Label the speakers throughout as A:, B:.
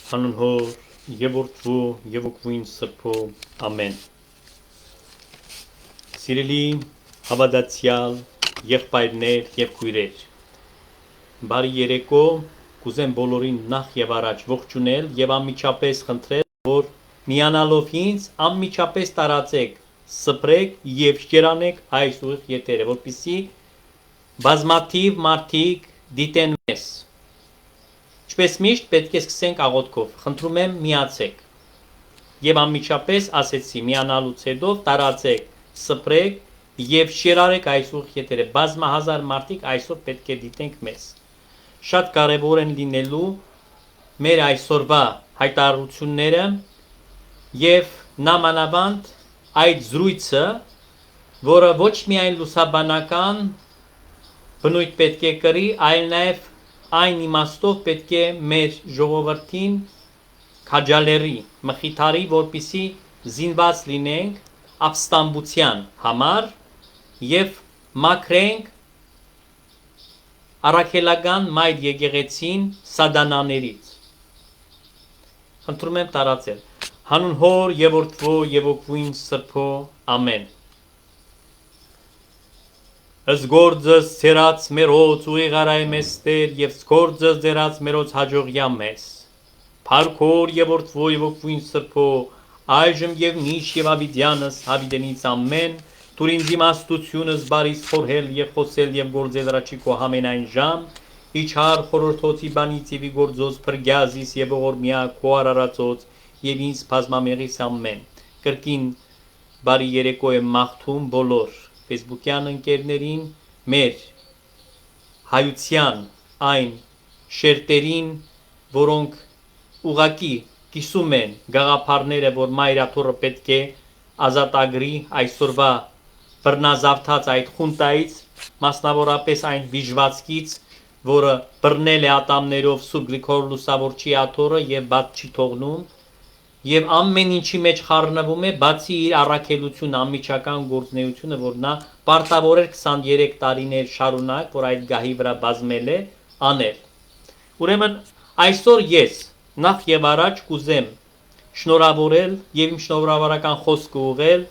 A: Հանուն Հոր եւ Որդու եւ Օգնույն Սրբո ամեն։ Սիրելի հավատացյալ եղբայրներ եւ քույրեր, բարի երեկո, կուզեմ բոլորին նախ եւ առաջ ողջունել եւ անմիջապես խնդրել, որ միանալով ինձ անմիջապես տարածեք, սփռեք եւ շերանեք այս ուղիղ եթերը, որպեսզի բազմաթիվ մարդիկ դիտեն մեզ։ Ինչպես միշտ պետք է սկսենք աղոթքով, խնդրում եմ միացեք եւ անմիջապես ասեցի միանալուց հետո տարածեք, սփռեք եւ շերարեք այս ուղիղ եթերը, բազմահազար մարդիկ այսօր պետք է դիտենք մեզ։ Շատ կարեւոր են լինելու մեր այսօրվա հայտարարությունները եւ նամանավանդ այդ զրույցը, որը ոչ միայն լուսաբանական բնույթ պետք է կրի, այլ նաեւ այն իմաստով պետք է մեր ժողովրդին քաջալերի, մխիթարի, որպեսզի զինված լինենք ապստամբության համար եւ մաքրենք առաքելական մայր եկեղեցին սատանաներից։ Խնդրում եմ տարածել։ Հանուն Հոր եւ Որդու եւ Օգնույն Սրբո ամեն։ Զգորձս ծերած մերոց ուղիղարայ մեստեր եւ զգորձս ձերած մերոց հաջողյա մեզ։ Փառքոր եւ Որդու եւ Օգնույն Սրբո այժմ եւ միշտ եւ ավիդյանս հավիդենից ամեն։ Դուր ինձ իմաստությունս բարիս խորհել եւ խոսել եւ գործել ռաչիկո ամենայն ժամ։ Իչար խորհրդոցի բանից եւ գործոց փրկյազիս եւ ողորմյա քո արարածոց եւ ինձ բազմամեղից ամեն։ Կրկին բարի երեկո եմ մաղթում բոլոր Facebook-յան ընկերներին, մեր հայության այն շերտերին, որոնք ուղակի կիսում են գաղափարները, որ մայրաթորը պետք է ազատագրի այսօրվա բռնազավթած այդ խունտայից, մասնավորապես այն վիժվածքից, որը բռնել է ատամներով Սուրբ Գրիգոր Լուսավորչի աթոռը եւ բաց չի թողնում, եւ ամեն ինչի մեջ խառնվում է, բացի իր առաքելություն անմիջական գործունեությունը, որ նա պարտավոր էր 23 տարիներ շարունակ, որ այդ գահի վրա բազմել է, անել։ Ուրեմն այսօր ես նախ եւ առաջ կուզեմ շնորհավորել եւ իմ շնորհավորական խոսքը ուղղել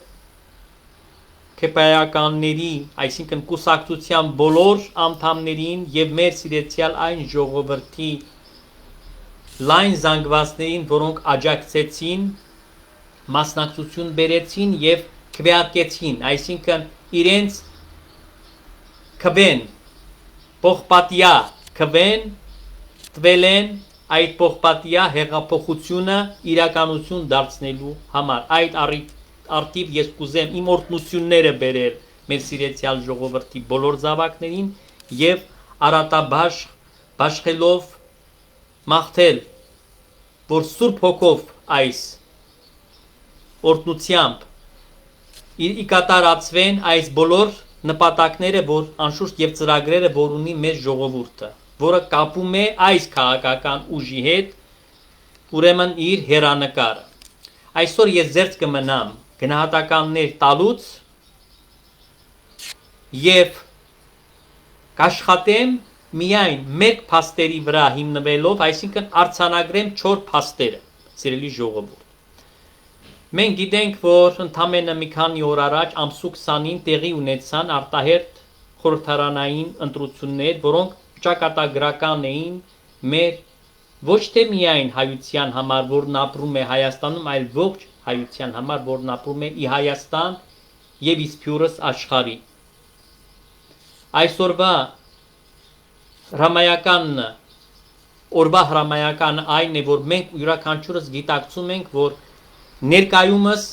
A: քեպայականների, այսինքն կուսակցության բոլոր անդամներին եւ մեր սիրեցյալ այն ժողովրդի լայն զանգվածներին, որոնք աջակցեցին, մասնակցություն բերեցին եւ քվեարկեցին, այսինքն իրենց քվեն, փոխպատիա քվեն տվել են այդ փոխպատիա հեղափոխությունը իրականություն դարձնելու համար։ Այդ արդիվ ես կուզեմ իմ օրհնությունները բերել մեր սիրեցյալ ժողովրդի բոլոր զավակներին եւ արատաբաշխելով մաղթել, որ Սուրբ Հոգով այս օրհնությամբ կատարածվեն այս բոլոր նպատակները, որ անշուշտ եւ ծրագրերը, որ ունի մեր ժողովուրդը, որը կապում է այս քաղաքական ուժի հետ, ուրեմն իր հերանեկարը։ Այսօր ես ձերծ կմնամ գնահատականներ տալուց եւ կաշխատեմ միայն մեկ փաստերի վրա հիմնվելով, այսինքն արձանագրեմ 4 փաստերը, սիրելի ժողովուրդ։ Մենք գիտենք, որ ընդամենը մի քանի օր առաջ ամսու 20-ին տեղի ունեցան արտահերթ խորհրդարանային ընտրություններ, որոնք ճակատագրական էին մեր ոչ թե միայն հայության համար, որն ապրում է Հայաստանում, այլ ողջ հայության համար, որն ապրում է ի Հայաստան եւ իսփյուրս աշխարհի։ Այսօրվա օրվա հրամայական այն է, որ մենք յուրաքանչյուրս գիտակցում ենք, որ ներկայումս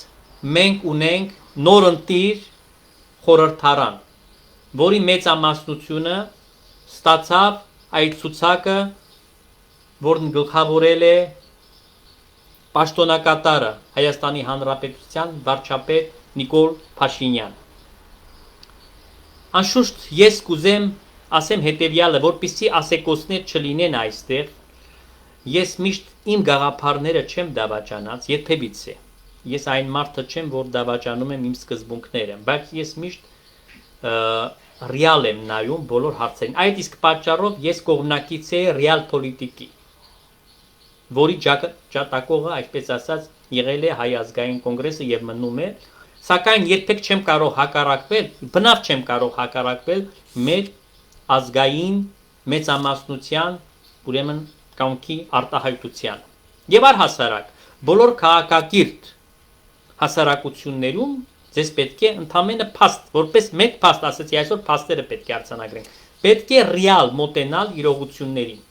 A: մենք ունենք նորընտիր խորհրդարան, որի մեծամասնությունը ստացավ այդ ցուցակը, որն գլխավորել է պաշտոնակատարը Հայաստանի Հանրապետության վարչապետ Նիկոլ Փաշինյան։ Անշուշտ ես կուզեմ ասեմ հետևյալը, որպեսզի ասեկոսներ չլինեն այստեղ, ես միշտ իմ գաղափարները չեմ դավաճանած, երբևիցե։ Ես այն մարդը չեմ, որ դավաճանում եմ իմ սկզբունքները, բայց ես միշտ ռեալ եմ նայում բոլոր հարցերին։ Այդ իսկ պատճառով ես կողմնակից եմ ռեալ պոլիտիկի։ որի ջատագողը, այսպես ասած, եղել է Հայ ազգային կոնգրեսը եւ մնում է, սակայն երբեք չեմ կարող հակառակվել, բնավ չեմ կարող հակառակվել մեր ազգային մեծամասնության, ուրեմն կամքի արտահայտության։ Եվ առհասարակ բոլոր քաղաքակիրթ հասարակություններում ձեզ պետք է ընդամենը փաստ, որպես մեկ փաստ, ասացի այսօր փաստերը պետք է արձանագրենք, պետք է ռեալ մոտենալ իրողություններին։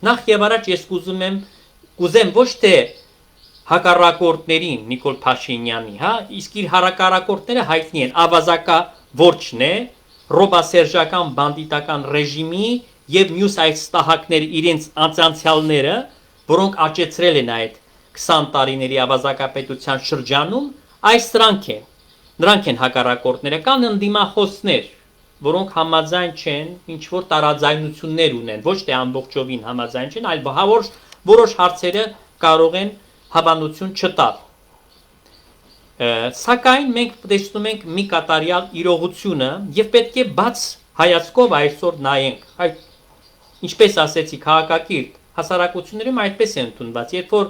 A: Նախ եւ առաջ ես կուզեմ ոչ թե հակառակորդներին Նիկոլ Փաշինյանի, հա, իսկ իր հակառակորդները հայտնի են, ավազակա որջն է, ռոբասերժական բանդիտական ռեժիմի եւ մյուս այս տահակներ իրենց անցյալները, որոնք աճեցրել են այդ 20 տարիների ավազակապետության շրջանում, այս նրանք են հակառակորդները, կան ընդդիմախոսներ, որոնք համաձայն չեն, ինչ որ տարաձայնություններ ունեն, ոչ թե ամբողջովին համաձայն չեն, այլ որոշ հարցերը կարող են հավանություն չտալ։ Սակայն մենք տեսնում ենք մի կատարյալ իրողությունը եւ պետք է բաց հայացքով այսօր նայենք։ Այդ ինչպես ասեցի, քաղաքակիրթ հասարակություններում այդպես է ընդունված, երբ որ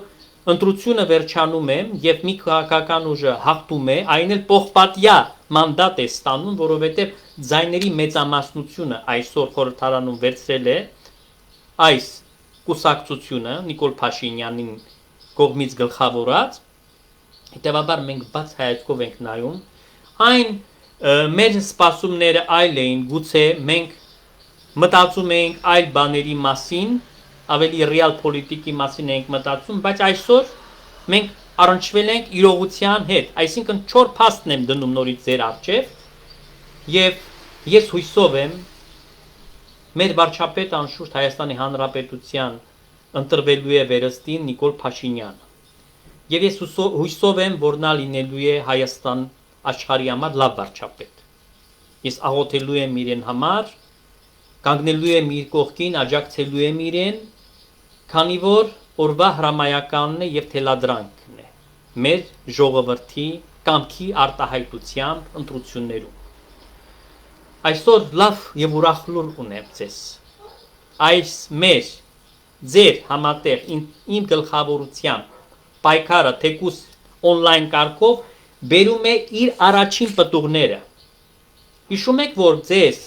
A: ընտրությունը վերջանում է եւ մի քաղաքական ուժը հաղթում է, այն էլ պողպատյա մանդատ է ստանում, որովհետեւ ձայների մեծամասնությունը այսօր խորհրդարանում վերցրել է այս կուսակցությունը Նիկոլ Փաշինյանին կողմից գլխավորած, հետևաբար մենք բաց հայացքով ենք նայում, այն մեր սպասումները այլ էին, գուցե մենք մտածում էինք այլ բաների մասին, ավելի ռեալ պոլիտիկի մասին ենք մտածում, բայց այսօր մենք առնչվել ենք իրողության հետ, այսինքն 4 փաստն եմ դնում նորից ձեր առջև եւ ես հույսով եմ մեր վարչապետ անշուշտ Հայաստանի Հանրապետության ընտրվելու է վերստին Նիկոլ Փաշինյանը եւ ես հույսով եմ, որ նա լինելու է Հայաստան աշխարհի համար լավ վարչապետ։ Ես աղոթելու եմ իրեն համար, կանգնելու եմ իր կողքին, աջակցելու եմ իրեն, քանի որ օրվա հրամայականն է եւ թելադրանքն է մեր ժողովրդի կամքի արտահայտությամբ ընտրություններում։ Այսօր լավ եւ ուրախ լուր ունեմ ձեզ։ Այս մեր ձեր համատեղ իմ գլխավորությամբ պայքարը թեկուս on-line կարգով բերում է իր առաջին պտուղները։ Հիշում եք, որ ձեզ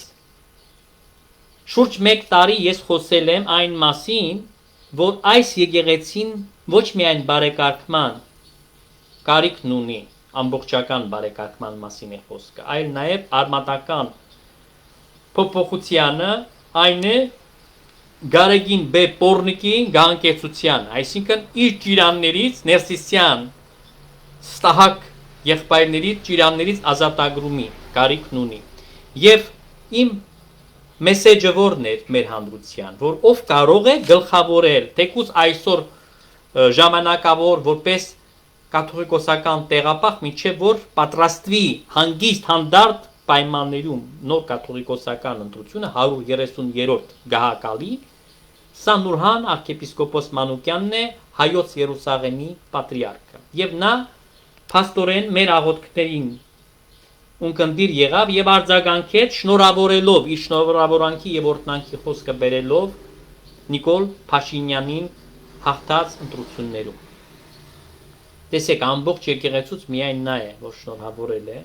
A: շուրջ 1 տարի ես խոսել եմ այն մասին, որ այս եկեղեցին ոչ միայն բարեկարգման կարիքն ունի, ամբողջական բարեկարգման մասին է խոսքը, այլ նաև արմատական փոփոխությանը, այն է Գարեգին B Պորնիկի գանկեցության, այսինքն իր ճիրաններից ներսիսյան ստահակ եղբայրներից ճիրաններից ազատագրումի կարիքն ունի։ Եվ իմ մեսեջը որն էր մեր հանրության, որ ով կարող է գլխավորել, թեկուզ այսօր ժամանակավոր որպես կաթողիկոսական տեղապահ, մինչև որ պատրաստվի հանգիստ հանդարտ պայմաններում նոր կաթողիկոսական ընտրությունը 130-րդ գահակալի, սա Նուրհան arczepiskopos Մանուկյանն է, հայոց Երուսաղեմի պատրիարքը։ Եվ նա փաստորեն մեր աղոթքներին ունկնդիր եղավ եւ արձագանքեց շնորհավորելով իր շնորհավորանքի եւ օրհնանքի խոսքը բերելով Նիկոլ Փաշինյանին հաղթած ընտրություններում։ Տեսեք, ամբողջ եկեղեցուց միայն նա է, որ շնորհավորել է,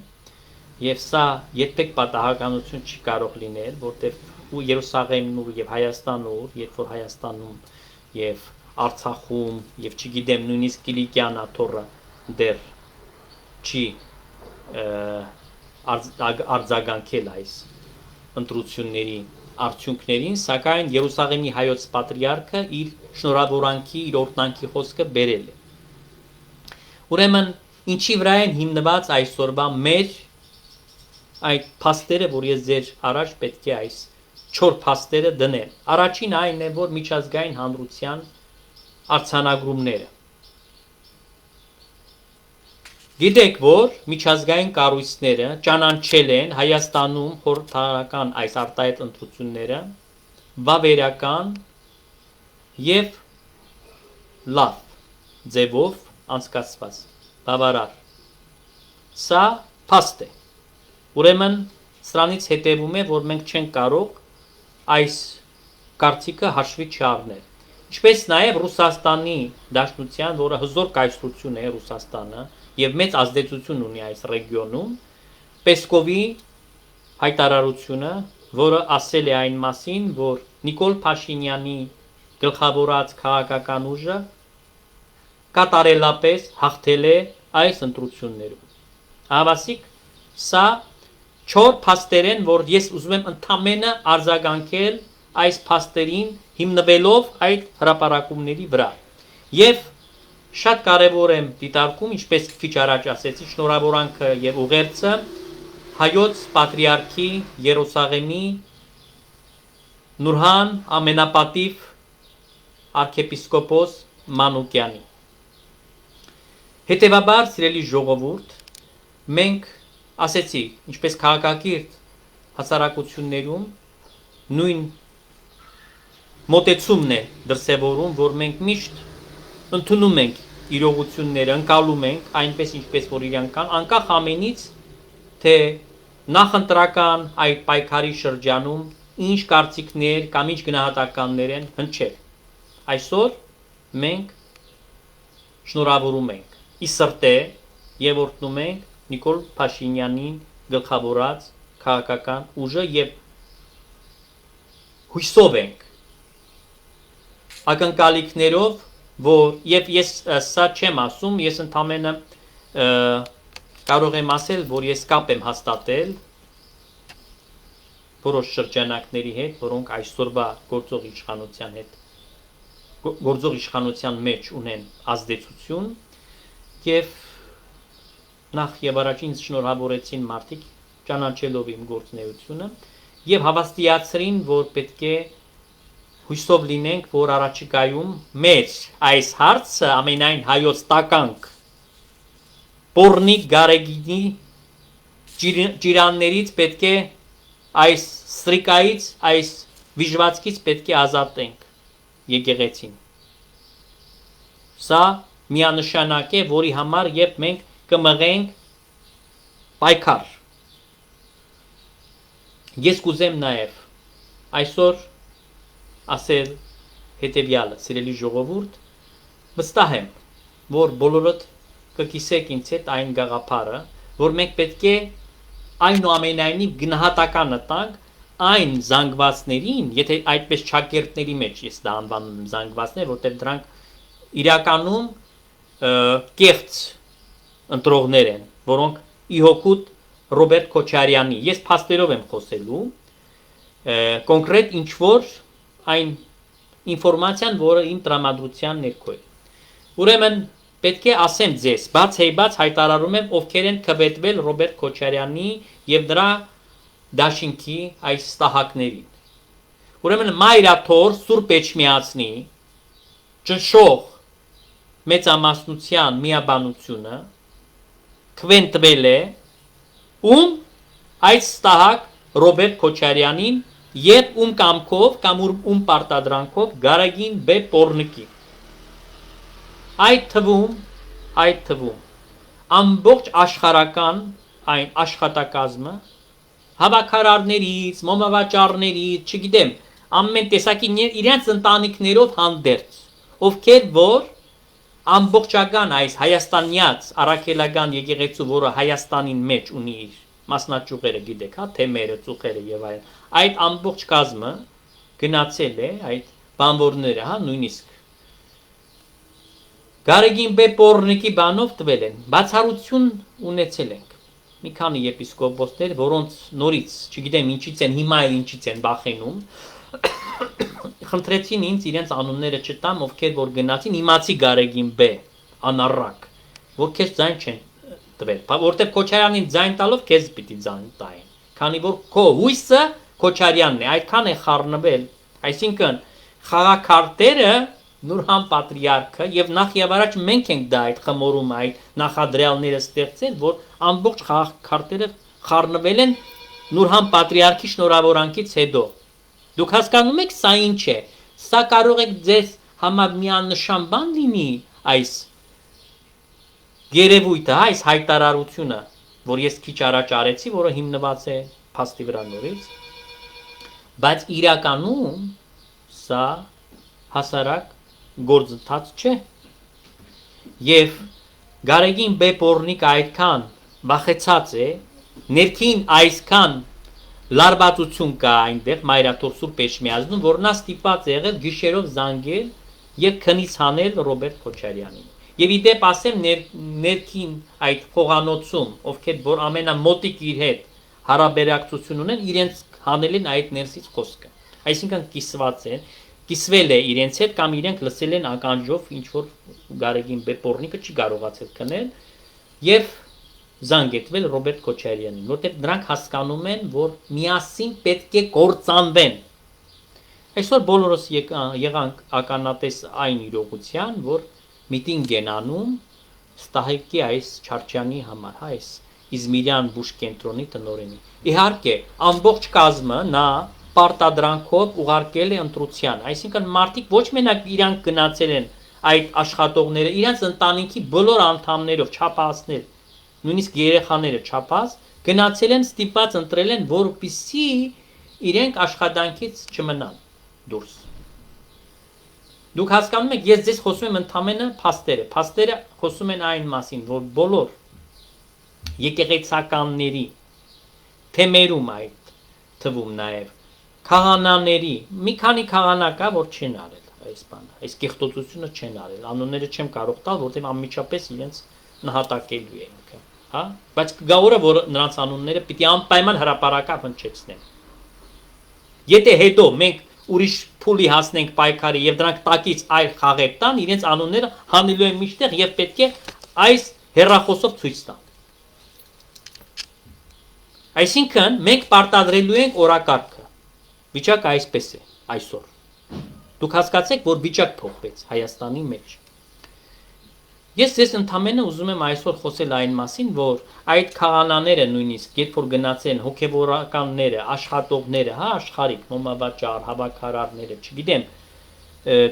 A: եւ սա երբեք պատահականություն չի կարող լինել, որտեղ ու Երուսաղեմն ու եւ Հայաստանը, երբ որ Հայաստանում եւ Արցախում եւ չգիտեմ նույնիսկ Կիլիկյան աթոռը դեռ չի արձագանքել այս ընտրությունների արդյունքներին, սակայն Երուսաղեմի հայոց պատրիարքը իր շնորհավորանքի, իր օրհնանքի խոսքը բերել է։ Ուրեմն ինչի վրա են հիմնված այսօրվա մեր այդ փաստերը, որ ես ձեր առաջ պետք է այս 4 փաստերը դնեմ։ Առաջին այն է, որ միջազգային հանրության արձանագրումները։ Գիտեք, որ միջազգային կառույցները ճանաչել են Հայաստանում խորհրդարական այս արտահայտ ընտրությունները վավերական եւ լավ ձևով անցկացված, բավարար։ Սա փաստ է։ Ուրեմն սրանից հետևում է, որ մենք չենք կարող այս կարծիքը հաշվի չառնել։ Ինչպես նաև Ռուսաստանի Դաշնության, որը հզոր կայսրություն է Ռուսաստանը եւ մեծ ազդեցություն ունի այս ռեգիոնում, Պեսկովի հայտարարությունը, որը ասել է այն մասին, որ Նիկոլ Փաշինյանի գլխավորած քաղաքական ուժը կատարելապես հաղթել է այս ընտրություններում։ Հավասիկ, սա չոր փաստեր են, որ ես ուզում եմ ընդամենը արձագանքել այս փաստերին հիմնվելով այդ հրապարակումների վրա։ Եվ շատ կարևոր եմ դիտարկում, ինչպես քիչ առաջ ասեցի, շնորհավորանքը եւ ուղերձը հայոց պատրիարքի Երուսաղեմի Նուրհան ամենապատիվ arczepiskopos Մանուկյանի։ Հետևաբար, սիրելի ժողովուրդ, մենք ասեցի, ինչպես քաղաքակիրթ հասարակություններում նույն մոտեցումն է դրսևորում, որ մենք միշտ ընդունում ենք իրողությունները, ընկալում ենք այնպես ինչպես որ իրենք կան, անկախ ամենից, թե նախընտրական այդ պայքարի շրջանում ինչ կարծիքներ կամ ինչ գնահատականներ են հնչել։ Այսօր մենք շնորհավորում ենք ի սրտե եւ օրհնում ենք Նիկոլ Փաշինյանին գլխավորած քաղաքական ուժը եւ հույսով ենք ակնկալիքներով, որ եւ ես սա չեմ ասում, ես ընդամենը կարող եմ ասել, որ ես կապ եմ հաստատել որոշ շրջանակների հետ, որոնք այսօրվա գործող իշխանության մեջ ունեն ազդեցություն եւ նախ եւ առաջ ինձ շնորհավորեցին մարդիկ ճանաչելով իմ գործունեությունը եւ հավաստիացրին, որ պետք է հույսով լինենք, որ առաջիկայում մեծ այս հարցը ամենայն հայոց տականք Պորնիկ Գարեգինի ջիրաններից պետք է այս սրիկայից, այս վիժվածքից պետք է ազատենք եկեղեցին։ Սա միանշանակ է, որի համար եւ մենք կմղենք պայքար։ Ես կուզեմ նաեւ այսօր ասել հետևյալը, սիրելի ժողովուրդ, վստահ եմ, որ բոլորդ կկիսեք ինձ հետ այն գաղափարը, որ մենք պետք է այնուամենայնիվ գնահատականը տանք այն զանգվածներին, եթե այդպես ճակերտների մեջ ես դա անվանում եմ զանգվածներ, որտեղ դրանք իրականում կեղծ ընտրողներ են, որոնք իհոգուտ Ռոբերտ Քոչարյանի, ես փաստերով եմ խոսելու, կոնկրետ ինչ որ այն ինֆորմացիան, որը իմ տրամադրության ներքո է։ Ուրեմն պետք է ասեմ ձեզ, բաց հայտարարում եմ, ովքեր են քվետվել Ռոբերտ Քոչարյանի եւ նրա դաշինքի այս ստահակներին։ Ուրեմն Մայրաթոր Սուրբ Էջմիածնի ճնշող մեծամասնության միաբանությունը քվենտվել է ում այս ստահակ Ռոբերտ Քոչարյանին եւ ում կամքով կամ ում պարտադրանքով Գարեգին Բ. Պորնիկի։ Այդ թվում ամբողջ աշխարհական այն աշխատակազմը հավաքարարներից, մոմավաճառներից, չգիտեմ, ամեն տեսակի իրենց ընտանիքներով հանդերձ, ովքեր որ ամբողջական այս հայաստանյաց առաքելական եկեղեցու, որը Հայաստանին մեջ ունի իր մասնաճյուղերը, գիտեք, հա, թեմերը, ծուխերը եւ այլն, այդ ամբողջ կազմը գնացել է այդ բանվորները, հա, նույնիսկ Գարեգին Բ. Պորնիկի բանով տվել են, բացառություն ունեցել ենք մի քանի եպիսկոպոսներ, որոնց նորից, չգիտեմ ինչից են, հիմա էլ ինչից են բախենում, խնդրեցին ինձ իրենց անունները չտամ, ովքեր որ գնացին, իմացի Գարեգին Բ. անառակ, որ քեզ ձայն չեն տվել, որտեղ Քոչարյանին ձայն տալով քեզ պիտի ձայն տային, քանի որ քո հույսը Քոչարյանն է, այդքան է խառնվել, այսինքն խաղաքարտերը Նուրհան պատրիարքը եւ նախ եւ առաջ մենք ենք դա այդ խմորումը, այդ նախադրյալները ստեղծել, որ ամբողջ խաղաքարտերը խառնվել են Նուրհան պատրիարքի շնորհավորանքից հետո։ Դուք հասկանում եք սա ինչ է։ Սա կարող է ձեզ համար միանշան բան լինի այս երևույթը, այս հայտարարությունը, որ ես քիչ առաջ արեցի, որը հիմնված է փաստի վրա նորից, բայց իրականում սա հասարակ գործընթաց չէ։ Եվ Գարեգին Բեպորնիկ այդքան վախեցած է, ներքին այսքան լարվածություն կա այնտեղ Մայրաթոր Սուրբ Էջմիածնում, որ նա ստիպված է եղել գիշերով զանգել եւ քնից հանել Ռոբերտ Քոչարյանին։ Եվ իդեպ ասեմ ներքին այդ փողանոցում, ովքեր որ ամենամոտիկ իր հետ հարաբերակցություն ունեն, իրենց հանել են այդ ներսից խոսքը։ Այսինքն կիսված են, կիսվել է իրենց հետ կամ իրենք լսել են ականջով ինչ որ Գարեգին Բեպորնիկը չի կարողացել քնել եւ զանգեցվել Ռոբերտ Քոչարյանին, որտեղ նրանք հասկանում են, որ միասին պետք է կործանվեն։ Այսօր բոլորս եղանք ականատես այն իրողության, որ միտինգ են անում Ստահեկի այս Չարչյանի համար, հա, այս Իզմիրյան բուժ կենտրոնի տնօրենի։ Իհարկե, ամբողջ կազմը նա պարտադրանքով ուղարկել է ընտրության, այսինքն մարդիկ ոչ մենակ իրանք գնացել են այդ աշխատողները, իրանց ընտանիքի բոլոր անդամներով չափահասներ, նույնիսկ երեխաները չափահաս, գնացել են ստիպված ընտրել են, որպեսզի իրենք աշխատանքից չմնան դուրս։ Դուք հասկանում եք, ես ձեզ խոսում եմ ընդամենը փաստերը։ Փաստերը խոսում են այն մասին, որ բոլոր եկեղեցականների թեմերում այդ թվում նաև քահանաների, մի քանի քահանա կա, որ չեն արել այս բանը, այս կեղտոտությունը չեն արել, անունները չեմ կարող տալ, որտեղ անմիջապես իրենց նահատակելու են, հա, բայց գաուրը, որ նրանց անունները պիտի անպայման հրապարակավ հնչեցնեն։ Եթե հետո մենք ուրիշ փուլի հասնենք պայքարի եւ դրանք տակից այլ խաղեր տան, իրենց անունները հանելու են միշտեղ եւ պետք է այս հերախոսով ցույց տան։ Այսինքն մենք պարտադրելու ենք օրակարգը։ Վիճակը այսպես է այսօր։ Դուք հասկացեք, որ վիճակ փոխվեց Հայաստանի մեջ։ Ես ձեզ ընդամենը ուզում եմ այսօր խոսել այն մասին, որ այդ քահանաները նույնիսկ երբ որ գնացեն հոգևորականները, աշխատողները, հա, աշխարհիկ, նոմավաճառ, հավաքարարները, չգիտեմ,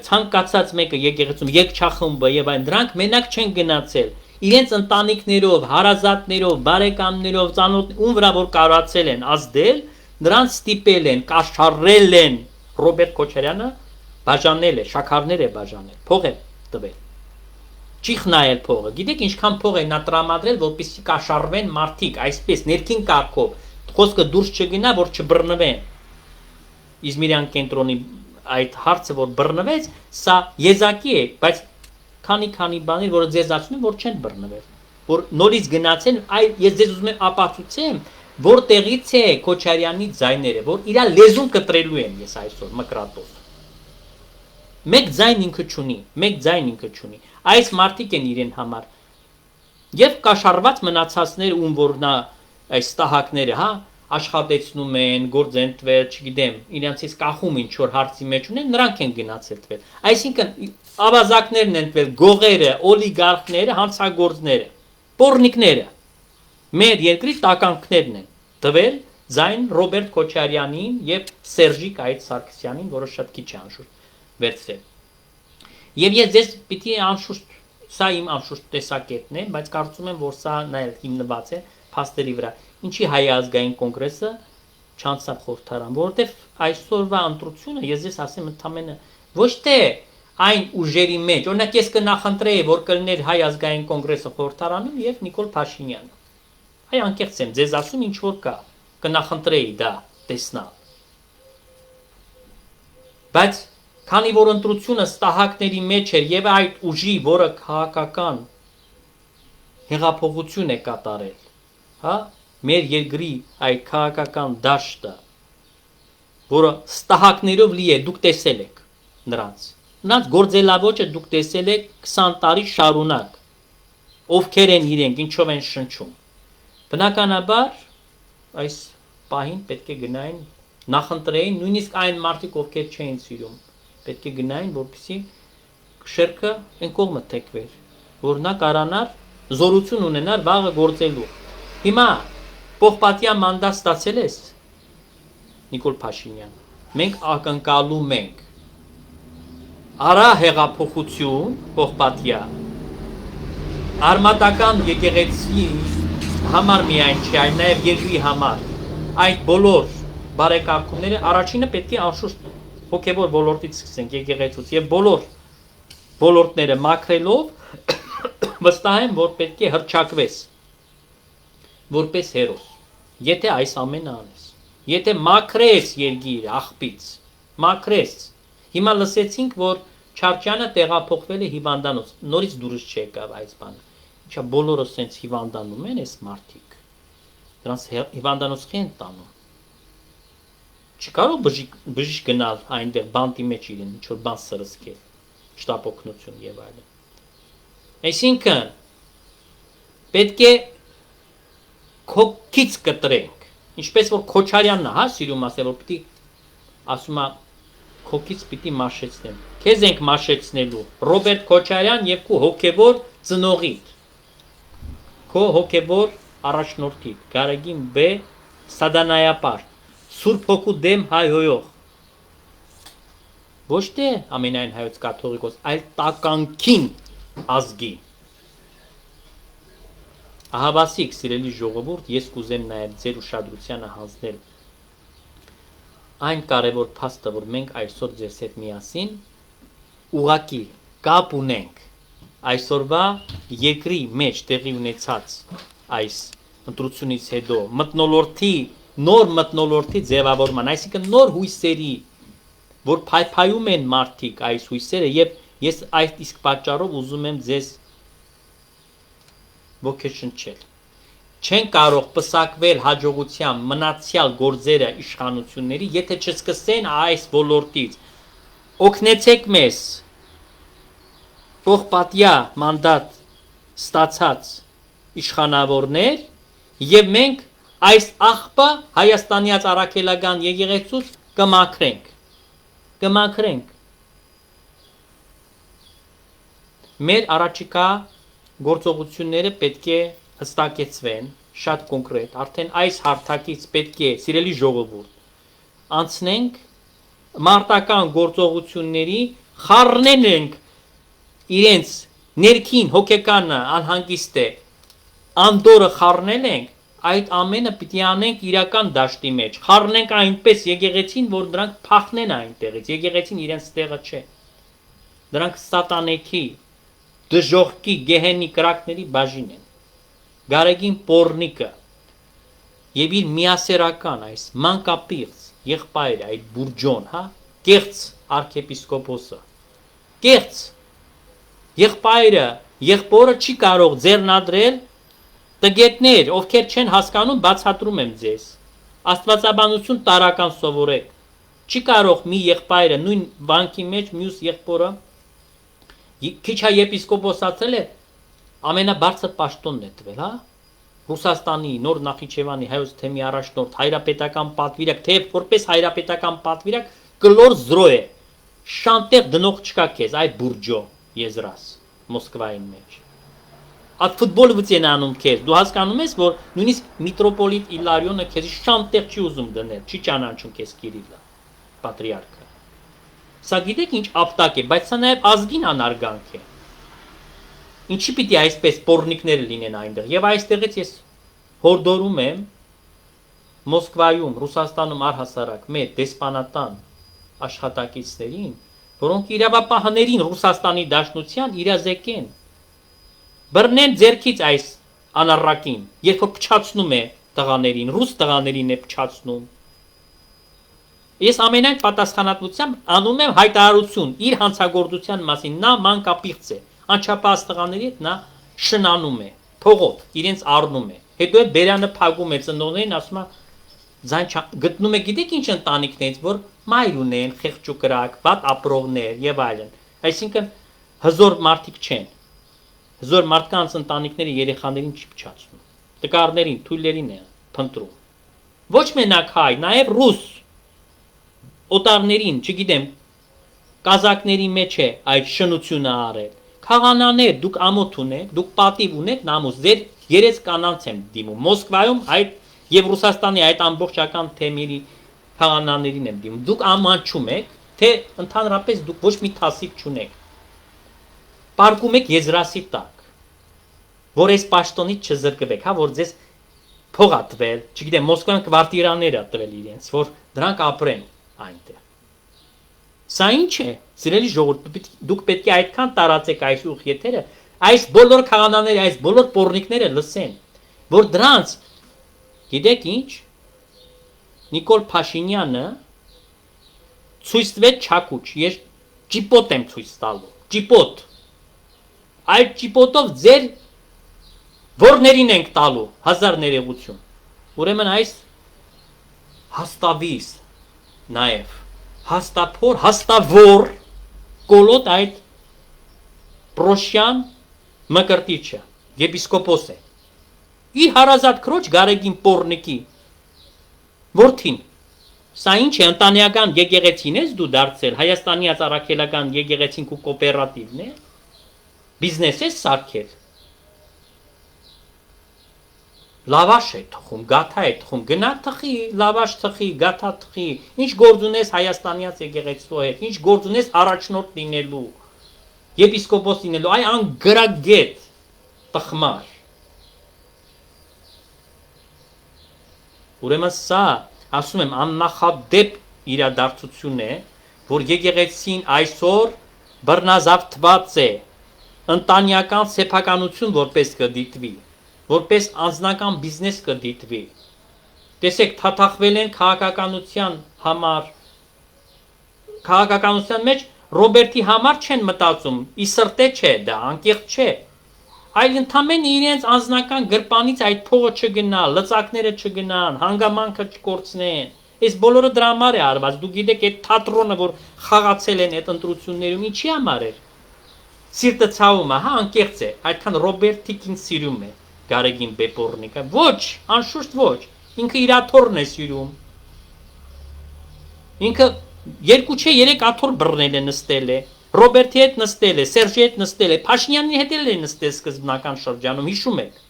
A: ցանկացած մեկը եկեղեցում, եկչախումբը եւ այն դրանք մենակ չեն գնացել։ Իրենց ընտանիքներով, հարազատներով, բարեկամներով, ծանոթ ում վրա որ կարողացել են ազդել, նրանց ստիպել են, կաշառել են Ռոբերտ Քոչարյանը, բաժանել է, շաքարներ է բաժանել, փող է տվել։ Չի խնայել փողը։ Գիտեք ինչքան փող է նա տրամադրել, որպեսզի կաշառվեն մարդիկ, այսպես ներքին կարգով, խոսքը դուրս չգնա, որ չբռնվեն։ Իզմիրյան կենտրոնի այդ հարցը որ բռնվեց, սա եզակի է, բայց քանի բաներ, որը ձեզ ասում են, որ չեն բռնվել, որ նորից գնացեն, այլ ես ձեզ ուզում եմ ապացուցեմ, որտեղից է Քոչարյանի ձայները, որ իր լեզուն կտրելու են ես այսօր մկրատով։ Մեկ ձայն ինքը չունի, այս մարդիկ են իրեն համար, և կաշարված մնացածներ, ում որ նա այս ստահակները, հա, աշխատեցնում են, գործ են տվել, չգիտեմ, իրենցից կախում ինչ-որ հարցի մեջ ունեն, նրանք են գնացել տվել, այսինքն ավազակներն են տվել, գողերը, օլիգարխները, հանցագործները, պոռնիկները, մեր երկրի տականքներն են տվել ձայն Ռոբերտ Քոչարյանին և Սերժիկ այդ Սարգսյանին, որը շատ քիչ է անշուշտ վերցրել։ Եվ ես ձեզ պիտի անշուշտ, սա իմ անշուշտ տեսակետն է, բայց կարծում եմ, որ սա նաև հիմնված է փաստերի վրա։ Ինչի Հայ ազգային կոնգրեսը չանցավ խորհրդարան, որովհետև այսօրվա ընտրությունը, ես ձեզ ասեմ ընդամենը, ոչ թե այն ուժերի մեջ, օրինակ ես կնախընտրեի, որ կլիներ Հայ ազգային կոնգրեսը խորհրդարանում եւ Նիկոլ Փաշինյանը։ Այ անկեղծ եմ, ձեզ ասում ինչ որ կա, կնախընտրեի դա տեսնալ։ Բայց քանի որ ընտրությունը ստահակների մեջ էր եւ այդ ուժի, որը քաղաքական հեղափոխություն է կատարել, հա, մեր երկրի այդ քաղաքական դաշտը, որը ստահակներով լի է, դուք տեսել եք նրանց գործելավոճը դուք տեսել եք 20 տարի շարունակ, ովքեր են իրենք, ինչով են շնչում։ Բնականաբար այս պահին պետք է գնային, նախընտրեին, նույնիսկ այն մարդիկ, ովքեր չէին սիրում, պետք է գնային, որպեսզի շերքը այն կողմը թեքվեր, որ նա կարանար զորություն ունենար վաղը գործելու։ Հիմա պողպատյա մանդատ ստացել ես, Նիկոլ Փաշինյան, մենք ակնկալում ենք արա հեղափոխություն պողպատյա, արմատական եկեղեցի համար միայն չէ, այլ նաև երկրի համար, այդ բոլոր բարեկարգումները, առաջինը պետք է անշուշտ հոգևոր ոլորտից սկսենք եկեղեցուց եւ բոլոր ոլորտները մաքրելով վստահ եմ, որ պետք է հրճակվես որպես հերոս։ Եթե այս ամենը անես, եթե մաքրես երկիրը աղբից, մաքրես։ Հիմա լսեցինք, որ Չարչյանը տեղափոխվել է հիվանդանոց, նորից դուրս չեկավ այս բանը։ Ինչա բոլորը սենց հիվանդանում են այս մարդիկ։ Դրանց հիվանդանոց չեն տանում։ Չկարող բժիշկ գնալ այնտեղ բանտի մեջ իրեն ինչ որ բան սրսկել, շտապօգնություն եւ այլն։ Այսինքն պետք է քոքից կտրենք, ինչպես որ Քոչարյանն է, սիրում ասել, որ պիտի ասում է քոքից պիտի մաշեցնեմ։ Քեզ ենք մաշեցնելու Ռոբերտ Քոչարյան եւ քո հոգեվոր ծնողիդ։ Քո հոգեվոր առաջնորդիդ Գարեգին B Սադանայապար Սուրբ Հոգու դեմ հայհոյող։ Ոչ թե ամենայն հայոց կաթողիկոս, այլ տականքին ազգի։ Ահավասիկ սիրելի ժողովուրդ, ես կուզեմ նաև ձեր ուշադրությանը հանձնել այն կարևոր փաստը, որ մենք այսօր ձեզ հետ միասին ուղակի կապ ունենք այսօրվա երկրի մեջ տեղի ունեցած այս ընտրությունից հետո նոր մթնոլորտի ձևավորման, այսինքն նոր հույսերի, որ փայփայում են մարդիկ այս հույսերը եւ ես այդ իսկ պատճառով ուզում եմ ձեզ ոգեշնչել։ Չեն կարող պսակվել հաջողությամբ մնացյալ գործերը իշխանությունների, եթե չսկսեն այս ոլորտից։ Օգնեցեք մեզ ողբատյա մանդատ ստացած իշխանավորներ եւ մենք այս աղբը Հայաստանյաց առաքելական եկեղեցուց կմաքրենք։ Մեր առաջիկա գործողությունները պետք է հստակեցվեն, շատ կոնկրետ, արդեն այս հարթակից պետք է, սիրելի ժողովուրդ, անցնենք մարտական գործողությունների, խառնենք իրենց ներքին հոգեկանը անհանգիստ է, անդորը խառնել ենք, այդ ամենը պիտի անենք իրական դաշտի մեջ, խառնենք այնպես եկեղեցին, որ դրանք փախնեն այնտեղից, եկեղեցին իրենց տեղը չէ, դրանք սատանեքի, դժողքի, գեհենի կրակների բաժին են, Գարեգին Պոռնիկը եւ իր միասերական այս մանկապիղծ եղբայրը, այդ բուրջոն, կեղծ arczepiskopos-ը, կեղծ եղբայրը, եղբորը չի կարող ձեռնադրել տգետներ, ովքեր չեն հասկանում, բացատրում եմ ձեզ, աստվածաբանություն տարական սովորեք, չի կարող մի եղբայրը նույն վանքի մեջ մյուս եղբորը քիչ եպիսկոպոսացել է, ամենաբարձր պաշտոնն է տվել, Ռուսաստանի նոր Նախիջևանի հայոց թեմի առաջնորդ հայրապետական պատվիրակ, թեև որպես հայրապետական պատվիրակ կլոր զրո է, շանտեղ դնող չկա քեզ, այ բուրջո եզրաս Մոսկվային մեջ։ Այդ ֆուտբոլ վծեն անում քեզ, դու հասկանում ես, որ նույնիսկ միտրոպոլիտ Իլարիոնը քեզ շանտեղ չի ուզում դնել, չի ճանաչում քեզ Կիրիլը, պատրիարքը։ Սա գիտեք ինչ ապտակ է, բայց սա նաև ազգին անարգանք է։ Ինչի պիտի այսպես պոռնիկները լինեն այնտեղ։ Եվ այստեղից ես հորդորում եմ Մոսկվայում, Ռուսաստանում առհասարակ մեր դեսպանատան աշխատակիցներին, որոնք իրավապահներին Ռուսաստանի Դաշնության իրազեկեն, բռնեն ձեռքից այս անառակին, երբ որ փչացնում է տղաներին, ռուս տղաներին է փչացնում։ Ես ամենայն պատասխանատվությամբ անում եմ հայտարարություն իր հանցագործության մասին, նա մանկապիղծ է, անչափահաս տղաների հետ նա շնանում է, փողոտ, իրենց առնում է, հետո է բերանը փակում է ծնողներին, ասում է գտնում է գիտեք ինչ ընտանիքներից, որ մայր ունեն, խեղճուկրակ, վատ ապրողներ եւ այլն, այսինքն հզոր մարդիկ չեն, հզոր մարդկանց ընտանիքները երեխաներին չի փչացնում, տկարներին, թույլերին է փնտրում, ոչ մենակ հայ, նաեւ ռուս օտարներին, չգիտեմ, կազակների մեջ է այդ շնությունը արել։ Խաղանաներ, դուք ամոթ ունեք, դուք պատիվ ունեք, նամուս, ձեր երես կանանց եմ դիմում։ Մոսկվայում այդ եւ Ռուսաստանի այդ ամբողջական թեմերի խաղանաներին եմ դիմում։ Դուք ամանչում եք, թե ընդհանրապես դուք ոչ մի թասիբ չունեք։ Պարկում եք եզրասի տակ, որ այս պաշտոնից չզրկվեք, որ ձեզ փող ա տվել, չգիտեմ, Մոսկվայում կվարտիրաներ ա տվել իրենց, որ դրանք ապրեն այնտեղ։ Սա ինչ է, սիրելի ժողովուրդ, դուք պետք է այդքան տարածեք այս ուղ եթերը, այս բոլոր քահանաները, այս բոլոր պոռնիկները լսեն, որ դրանց, գիտեք ինչ, Նիկոլ Փաշինյանը ցույց տվեց չակուչ, ես ճիպոտ եմ ցույց տալու, ճիպոտ, այդ ճիպոտով ձեր որներին ենք տալու, հազար ներողություն, ուրեմն այս հաստավիս նաև, հաստափոր, հաստավոր կոլոտ այդ պրոշյան մկրտիչը, եպիսկոպոս է, իր հարազատ քրոջ Գարեգին Պոռնիկի որդին, սա ինչ է, ընտանեկան եկեղեցին ես դու դարձել, Հայաստանի Առաքելական եկեղեցին ու կոոպերատիվն է, բիզնես ես սարքել, լավաշ է թխում, գաթա է թխում, գնա թխի, լավաշ թխի, գաթա թխի, ինչ գործ ունես Հայաստանյաց եկեղեցու հետ, ինչ գործ ունես առաջնորդ լինելու, եպիսկոպոս լինելու, այ անգրագետ տխմար։ Ուրեմն սա, ասում եմ, աննախադեպ իրադարձություն է, որ եկեղեցին այսօր բռնազավթված է, ընտանեկան սեփականություն որպես կդիտվի, որպես անձնական բիզնես կդիտվի, տեսեք, թաթախվել են քաղաքականության համար, քաղաքականության մեջ Ռոբերտի համար չեն մտածում, ի սրտե չէ, դա անկեղծ չէ, այլ ընդամենը իրենց անձնական գրպանից այդ փողը չգնա, լծակները չգնան, հանգամանքը չկորցնեն, այս բոլորը դրա համար է արված, դու գիտեք այդ թատրոնը, որ խաղացել են այդ ընտրություններում, ինչի համար էր, սիրտը ցավում է, հա, անկեղծ է, այդքան Ռոբերտիկին սիրում է, Գարեգին Պոռնիկը, ոչ, անշուշտ ոչ, ինքը իր աթոռն է սիրում, ինքը երկու չէ երեք աթոռ բռնել է նստել է, Ռոբերտի հետ նստել է, Սերժի հետ նստել է, Փաշինյանի հետ էլ է նստել սկզբնական շրջանում, հիշում եք,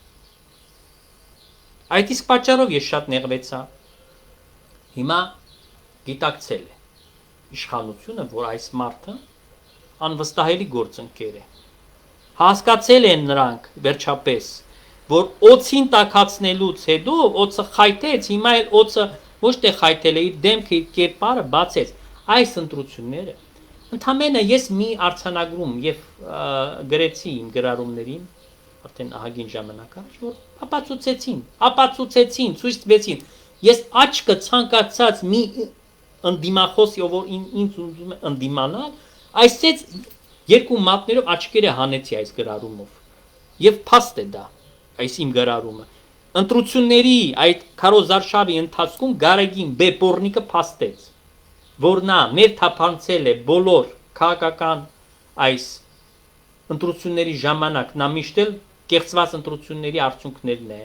A: այդ իսկ պատճառով ես շատ նեղվեցա, հիմա գիտակցել է իշխանությունը, որ այս մարդը անվստահելի գործընկեր է, հասկացել են նրանք վերջապես, որ օծին տաքացնելուց հետո օծը խայթեց, հիմա էլ օծը ոչ թե խայթել է, իր դեմքը, իր կերպարը բացեց, այս ընտրությունները, ընդամենը ես մի արձանագրում և գրեցի իմ գրառումներին, արդեն ահագին ժամանակ առաջ, որ ապացուցեցին, ցույց տվեցին, ես աչքը ցանկացած մի ընդդիմախոսի, ով ինձ ուզում է ընդդիմանալ, այսպես երկու մատներով աչքերը հանեցի այս գրառումով, և փաստ է դա, այս իմ գրառումը, ընտրությունների այդ քարոզարշավի ընթացքում Գարեգին Պոռնիկը փաստեց, որ նա ներթափանցել է բոլոր քաղաքական այս ընտրությունների ժամանակ, նա միշտ էլ կեղծված ընտրությունների արդյունքներն է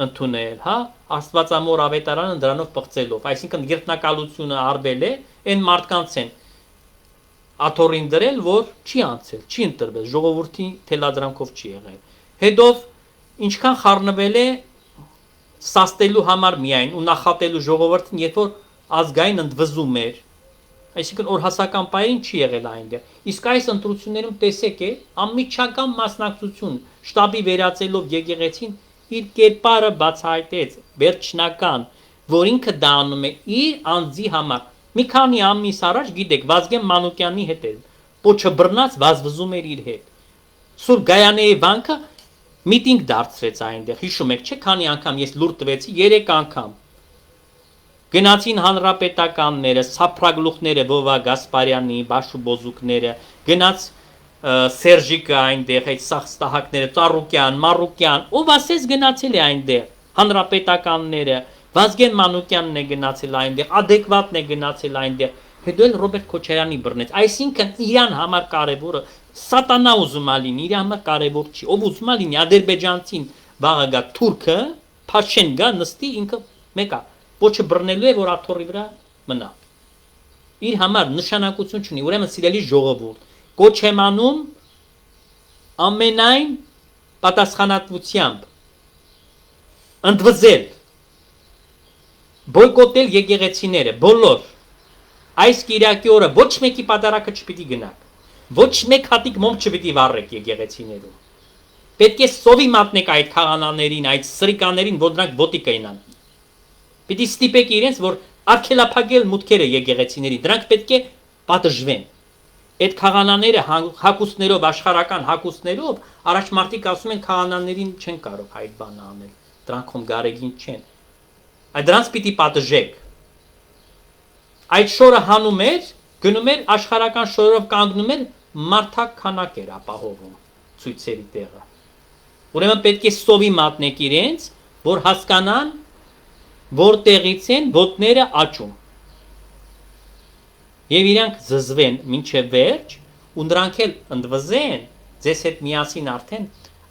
A: ընդունել, հա, Աստվածամոր ավետարանը դրանով պղծելով, այսինքն երթնակալությունը արվել է, այն մարդկանց են աթոռին դրել, որ չի անցել, չի ընտրվել, ժողովրդի թելադրանքով չի եղել, հետով ինչքան խառնվել է սաստելու համար միայն ու նախատելու ժողովրդին, երբ որ ազգային ընդվզում էր, այսինքն օրհասական պայրին չի եղել այնտեղ, իսկ այս ընտրություններում տեսեք է, անմիջական մասնակցություն, շտաբի վերածելով եկեղեցին, իր կերպարը բացահայտեց, վերջնական, որ ինքը դա անում է իր անձի համար, մի քանի ամիս առաջ գիտեք, Վազգեն Մանուկյանի հետ էր, պոչը բռնած վազվզում էր իր հետ, Սուրբ Գայանեի վանքը միտինգ դարձրեց այնտեղ, հիշում եք, չէ, քանի անգամ ես լուր տվեցի, 3 անգամ, գնացին հանրապետականները, սափրագլուխները, Վովա Գասպարյանի, Բաշու Բոզուկները, գնաց Սերժիկը այնտեղ, այդ սախստահակները, Ծառուկյան, Մարուկյան, ով ասես գնացել է այնտեղ, հանրապետականները, Վազգեն Մանուկյանն է գնացել այնտեղ, adekvatն է գնացել այնտեղ, հետո էլ Ռոբերտ Քոչարյանի բռնեց, այսինքն իրան համար կարևորը, սատանա ուզում է լինի, իր համար կարևոր չի, ով ուզում է լինի, ադրբեջանցին վաղը գա թուրքը, Փաշեն գա, նստի, ինքը մեկա, ոչը բռնելու է, որ աթոռի վրա մնա, իր համար նշանակություն չունի, ուրեմն սիրելի ժողովուրդ, կոչ եմ անում ամենայն պատասխանատվությամբ ընդվզել, բոյկոտել եկեղեցիները, բոլոր, այս կիրակի օրը ոչ մեկի պատարակը չպիտի գնաք, ոչ մեկ հատիկ մոմ չպիտի վառեք եկեղեցիներում, պետք է սովի մատնեք այդ քահանաներին, այդ սրիկաներին, որ դրանք ոտի կայնան, պիտի ստիպեք իրենց, որ արգելափակել մուտքերը եկեղեցիների, դրանք պետք է պատժվեն։ Այդ քահանաները հակուսներով, աշխարհական հակուսներով, առաջ մարդիկ ասում են քահանաներին չեն կարող այդ բանը անել, դրանք ում գարեգին չեն։ Այդ դրանց պիտի պատժեք։ Այդ շորը հանում էր, գնում էր աշխարհական շորով կանգնում էր, մարդակ քանակ էր ապահովում ցույցերի տեղը։ Ուրեմն պետք է սովի մատնեք իրենց, որ հասկանան, որտեղից են ոտները աճում։ Եվ իրանք զզվեն մինչև վերջ, ու նրանք էլ ընդվզեն, ձեզ հետ միասին արդեն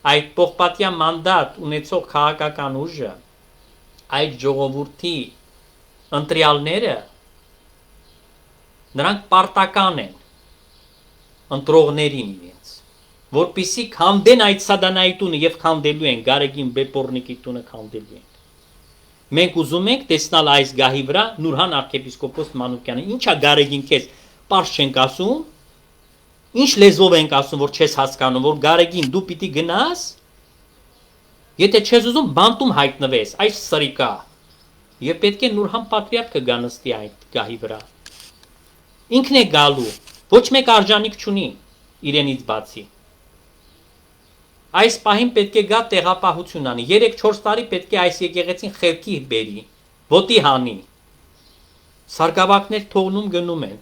A: այդ պողպատյա մանդատ ունեցող քաղաքական ուժը, այդ ժողովրդի ընտրյալները, նրանք պարտական են ընտրողներին իրենց, որպիսի քանդեն այդ սատանայի տունը եւ քանդելու են, Գարեգին Բեպորնիկի տունը քանդելու են։ Մենք ուզում ենք տեսնալ այս գահի վրա Նուրհան arczepiskopos Մանուկյանը, ինչա Գարեգին քեզ պարզ չենք ասում, ինչ լեզվով ենք ասում, որ չես հասկանում, որ Գարեգին դու պիտի գնաս, եթե չես ուզում բանտում հայտնվես, այս սրիկա, եւ պետք է Նուրհան պատրիարքը գա նստի այդ գահի վրա։ Ինքն է գալու, ոչ մեկ արժանիք չունի իրենից բացի։ Այս պահին պետք է գա տեղապահություն անի, 3-4 տարի պետք է այս եկեղեցին խելքի բերի, ոտի հանի, սարգավակներ թողնում գնում են,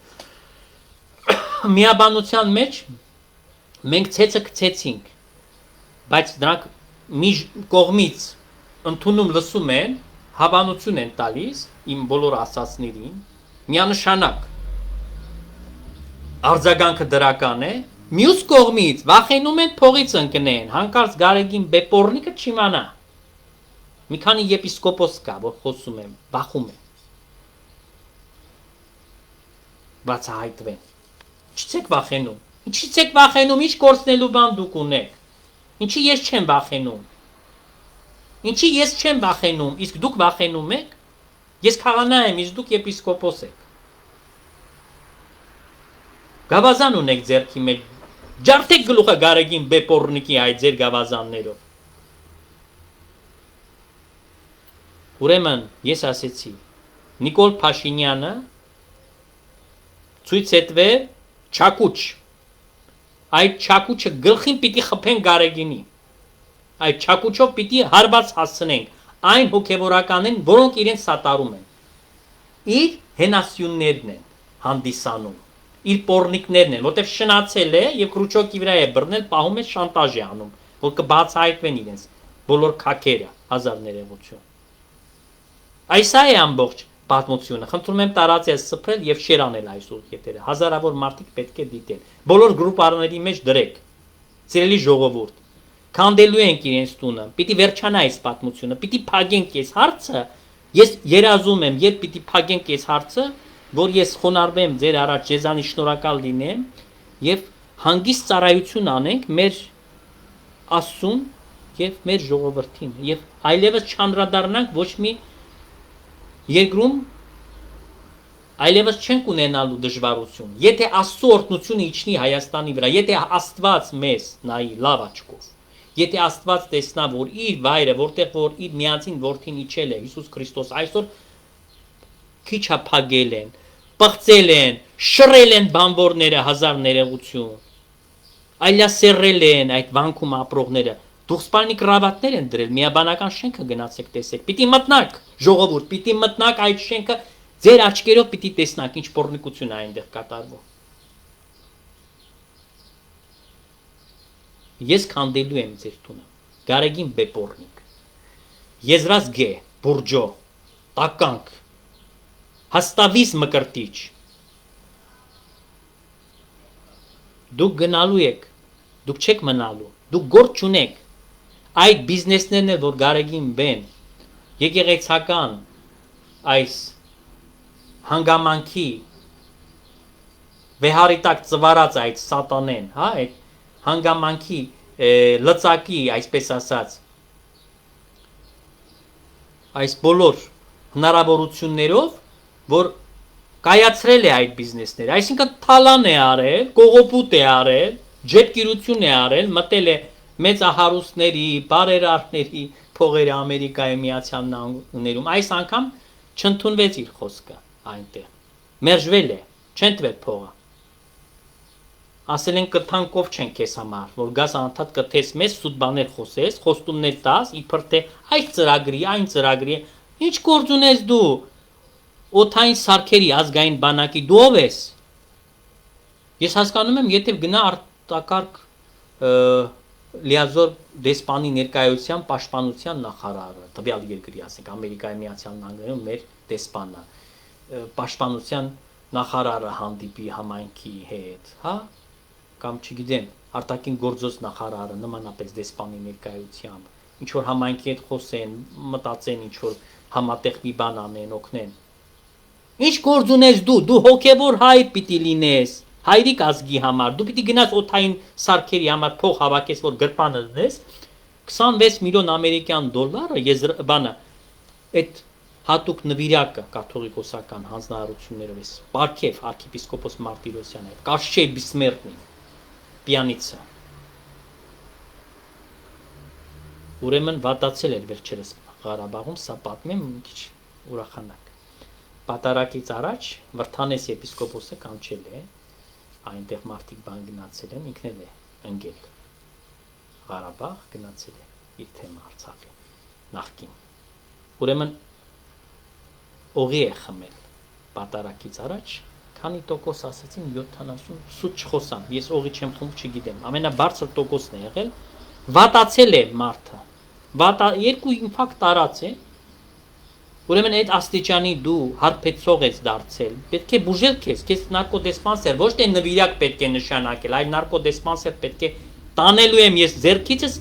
A: միաբանության մեջ մենք ցեցը գցեցինք, բայց նրանք մի կողմից ընդունում լսում են, հավանություն են տալիս իմ բոլոր ասածներին, միանշանակ արձագանքը դրական է, մյուս կողմից վախենում են փողից ընկնեն, հանկարծ Գարեգին Բեպորնիկը չիմանա։ Մի քանի եպիսկոպոս կա, որ խոսում են, վախում են։ Բացահայտվեն։ Ինչից եք վախենում։ Ինչից եք վախենում, ինչ կորցնելու բան դուք ունեք։ Ինչի ես չեմ վախենում։ Ինչի ես չեմ վախենում, իսկ դուք վախենում եք։ Ես քահանա եմ, իսկ դուք եպիսկոպոս եք։ Գավազան ունեք ձեռքի մեջ, ջարդեք գլուխը Գարեգին Բեպորնիկի այդ ձեր գավազաններով։ Ուրեմն ես ասեցի, Նիկոլ Փաշինյանը ցույց հետվե չակուչ, այդ չակուչը գլխին պիտի խփեն Գարեգինի, այդ չակուչով պիտի հարված հասցնենք այն հոգևորականին, որոնք իրեն սատարում են, իր հենասյուններն են հանդիսանում, իր պորնիկներն են, որտեղ շնացել է եւ քրուչոկի վրա է բռնել, պահում է շանտաժ է անում, որ կբացահայտվեն իրենց բոլոր քաքերը, հազար ներողություն։ Այս է ամբողջ պատմությունը, խնդրում եմ տարածել, սփռել եւ շեր անել այսօր եթերը, հազարավոր մարդիկ պետք է դիտեն, բոլոր գրուպարների մեջ դրեք, սիրելի ժողովուրդ, քանդելու ենք իրենց տունը, պիտի վերջանա այս պատմությունը, պիտի փակենք այս հարցը, ես երազում եմ, երբ պիտի փակենք այս հարցը, որ ես խոնարհվեմ ձեր առաջ ձեզանի շնորհակալ լինեմ եւ հանգիստ ծառայություն անենք մեր Աստծուն եւ մեր ժողովրդին եւ այլևս չանդրադառնանք ոչ մի երկրում այլևս չենք ունենալու դժվարություն եթե Աստծո օրհնությունը իջնի Հայաստանի վրա եթե Աստված մեզ նայի լավ աչքով եթե Աստված տեսնա որ իր վայրը որտեղ որ իր միածին որդին իջել է Հիսուս Քրիստոս այսօր քիչ հապագել են, պղծել են, շռել են բանվորները հազար ներողություն, այլասերել են այդ վանքում ապրողները, դուխսպանի կրավատներ են դրել, միաբանական շենքը գնացեք տեսեք, պիտի մտնակ, ժողովուրդ, պիտի մտնակ այդ շենքը, ձեր աչքերով պիտի տեսնակ, ինչ պոռնիկություն է այնտեղ կատարվում։ Ես քանդելու եմ ձեր տունը, Գարեգին Բեպորնիկ, Եզրազգե, Բուրջո, Տականք, Հաստավիս մկրտիչ, դուք գնալու եք, դուք չեք մնալու, դուք գործ չունեք, այդ բիզնեսներն էլ, որ Գարեգին բեն, եկեղեցական այս հանգամանքի վեհարի տակ ծվարած այդ սատանեն, հա, այդ հանգամանքի լծակի, այսպես ասած, այս բոլոր հնարավորություններով, որ կայացրել է այդ բիզնեսները, այսինքն թալան է արել, կողոպուտ է արել, ջետգիրություն է արել, մտել է մեծահարուստների, բարերարների փողերը Ամերիկայի Միացյալ Նահանգներում, այս անգամ չընդունվեց իր խոսքը այնտեղ, մերժվել է, չընդվել փողը, ասել են կթանկով չեն քեզ համար, որ գաս անդադ կթես մեզ սուտ բաներ խոսես, խոստումներ տաս, իբր թե այս ծրագրի, այն ծրագրի, ինչ գործ ունես դու, օթային սարքերի ազգային բանակի դու ով ես։ Ես հասկանում եմ, եթե գնա արտակարգ լիազոր դեսպանի ներկայության պաշտպանության նախարարը, տվյալ երկրի, ասենք Ամերիկայի Միացյալ Նահանգներում մեր դեսպանը, պաշտպանության նախարարը հանդիպի համայնքի հետ, հա, կամ չգիտեմ, արտաքին գործոց նախարարը նմանապես դեսպանի ներկայությամբ, ինչ որ համայնքի հետ խոսեն, մտածեն, ինչ որ համատեղ մի բան անեն, օգնեն։ Ինչ գործ ունես դու հոգևոր հայր պիտի լինես, հայրիկ ազգի համար, դու պիտի գնաս օթային սարքերի համար փող հավաքես, որ գրպանը դնես, 26 միլիոն ամերիկյան դոլարը բանը, այդ հատուկ նվիրակը կաթողիկոսական հանձնարարություններով էս, Պարքև arczepiskopos Martirosyan, Կաշչեյ Բիսմերտնի, պիանիցը։ Ուրեմն վատացել էր վերջերս Ղարաբաղում, սա պատմեմ մի քիչ ուրախանակ։ Պատարակից առաջ Վրթանես եպիսկոպոսը կանչել է, այնտեղ մարդիկ բան գնացել են, ինքն էլ է ընկել Ղարաբաղ, գնացել է իր թեմա Արցախի նախկին։ Ուրեմն օղի է խմել պատարակից առաջ, քանի տոկոս ասացին 70, սուտ չխոսամ, ես օղի չեմ խմում, չգիտեմ, ամենաբարձր տոկոսն է եղել, վատացել է մարդը, երկու ինֆարկտ տարած է, ուրեմն այդ աստիճանի դու հարբեցող ես դարձել, պետք է բուժել քեզ նարկոդեսպանսեր, ոչ թե նվիրակ պետք է նշանակել, այլ նարկոդեսպանսեր պետք է տանելու եմ ես ձեռքիցս,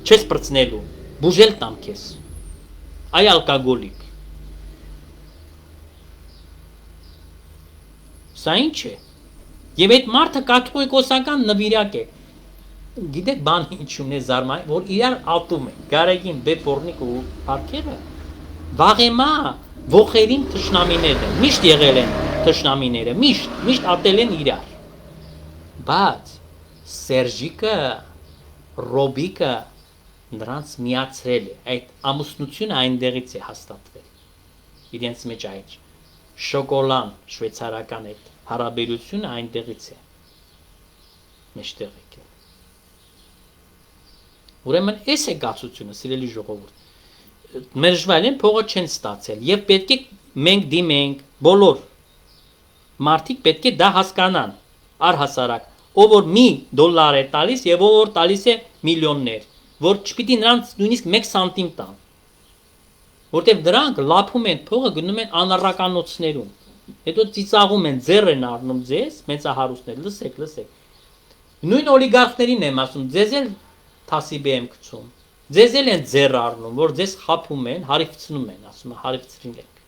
A: չես պրծնելու, բուժել տամ քեզ, այ ալկոգոլիկ։ Սա ինչ է, և այդ մարդը կաթողիկոսական նվիրակ է, գիտեք բան ինչումն է զարմային, որ իրար ատում է, Գարեգին Բեպորնիկ ու Պարքևը, վաղեմա ողերին թշնամիներ են, միշտ եղել են թշնամիները, միշտ ատել են իրար, բայց Սերժիկը, Ռոբիկը նրանց միացրել է, այդ ամուսնությունը այնտեղից է հաստատվել, իրենց մեջ այդ շոկոլան, շվեյցարական այդ հարաբերությունը այնտեղից է մեջտեղ եկել։ Ուրեմն էս է կացությունը, սիրելի ժողովուրդ, մերժվել են, փողը չեն ստացել և պետք է մենք դիմենք, բոլոր մարդիկ պետք է դա հասկանան, առհասարակ, ով որ $1 է տալիս և ով որ տալիս է միլիոններ, որ չպիտի նրանց նույնիսկ 1 սանտիմ տան, որտև դրանք լափում են փողը գնում են անառականոցներում, հետո ծիծաղում են, ձեռ են առնում ձեզ, մեծահարուստներ, լսեք, նույն օլիգարխներին եմ ասում, ձեզ էլ թասիբե եմ գցում, ձեզ էլ են ձեռ առնում, որ ձեզ խափում են, հարիվցնում են, ասում են հարիվցրին եք,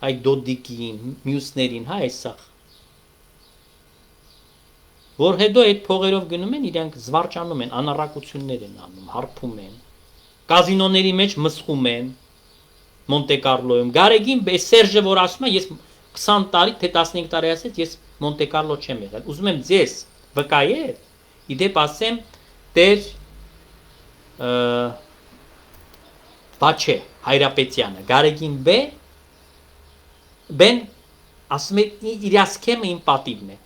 A: այդ դոդիկին, մյուսներին, հա այսախ, որ հետո այդ փողերով գնում են, իրենք զվարճանում են, անառակություններ են անում, հարբում են, կազինոների մեջ մսխում են, Մոնտե Կարլոյում, Գարեգին Սերժը, որ ասում է, ես 20 տարի, թե 15 տարի ասեց, ես Մոնտե Կարլո չեմ եղել, ուզում եմ ձեզ վկայել, իդեպ ասեմ, տեր Բաչե Հայրապետյանը, Գարեգին բեն, ասում է, իր ասքեմը իմ պատիվն է,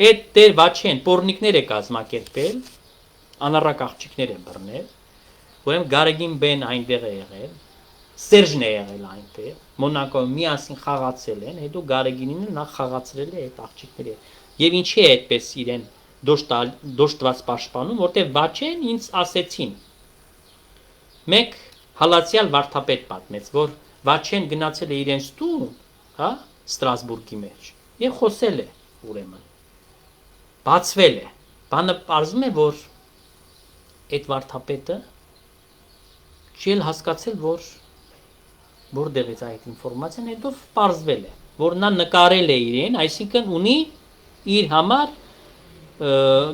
A: այդ տեր Բաչեն պորնիկներ է կազմակերպել, անառակ աղջիկներ է բռնել, ուրեմն Գարեգին բեն այնտեղ է եղել, Սերժն է եղել այնտեղ, Մոնակոյում միասին խաղացել են, հետո Գարեգինին նախ խաղացրել է այդ աղջիկները, և ինչի է այդպես իրեն դոշտված պաշտպանում, որտեղ Բաչեն ինձ ասեցին, մեկ հալացյալ վարդապետ պատմեց, որ Բաչեն գնացել է իրենց տուն, հա, Ստրասբուրգի մեջ, և խոսել է, ուրեմն, բացվել է, բանը պարզում է, որ այդ վարդապետը չի էլ հասկացել, որ որտեղից այդ ինֆորմացիան, հետո պարզվել է, որ նա նկարել է իրեն, այսինքն ունի իր համար,